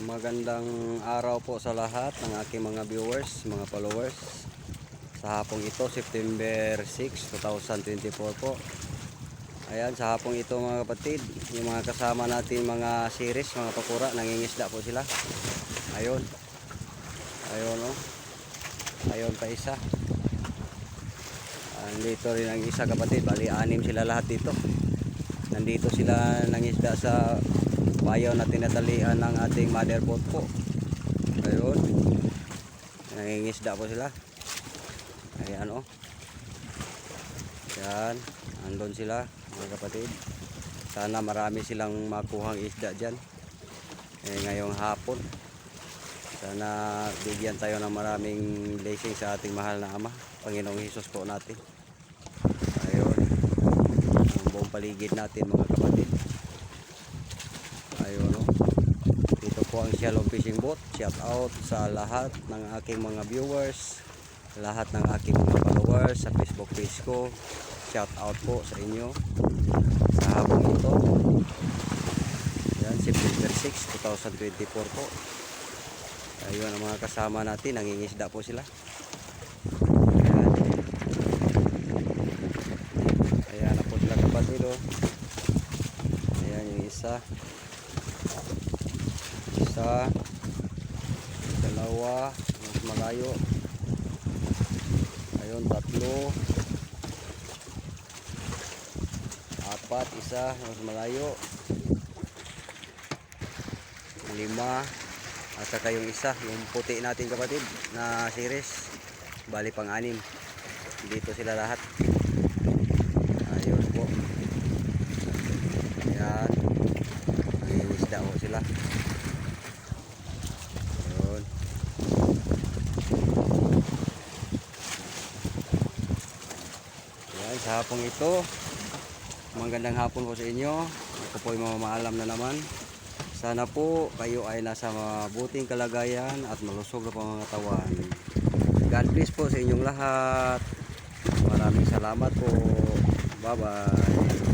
Magandang araw po sa lahat ng aking mga viewers, mga followers. Sa hapong ito, September 6, 2024 po. Ayan, sa hapong ito mga kapatid, yung mga kasama natin mga series, mga pakura, nangingisda po sila. Ayun. Ayun oh. Ayun pa isa. Nandito rin ang isa kapatid, bali 6 sila lahat dito. Nandito sila nangisda sa bayaw na tinatalian ng ating motherboard po. Ayun, nangingisda po sila. Ayan o. Ayan, andun sila mga kapatid. Sana marami silang makuhang isda dyan ngayong hapon. Sana bigyan tayo ng maraming blessing sa ating mahal na Ama, Panginoong Hesus po natin. Ayun, ang buong paligid natin mga kapatid. Ayun o. Dito po ang Shalom Fishing Boat. Shout out sa lahat ng aking mga viewers, lahat ng aking mga followers sa Facebook page ko. Shout out po sa inyo sa hapong ito. Yan, September 6, 2024 po. Ayun ang mga kasama natin, nangingisda po sila. Ayan. Ayan na po sila kapatid o. Ayan yung isa, dalawa, mas malayo. Ayun, tatlo, apat, isa, mas malayo, 5, at saka yung isa, yung puti natin kapatid na series, bali pang-6. Dito sila lahat. Ayun po. Ayan, nangingisda po sila. Ayan, sa hapong ito, magandang hapon po sa inyo. Ako po ay mamamaalam na naman. Sana po kayo ay nasa mabuting kalagayan at malusog na pangangatawan. God bless po sa inyong lahat. Maraming salamat po. Bye bye.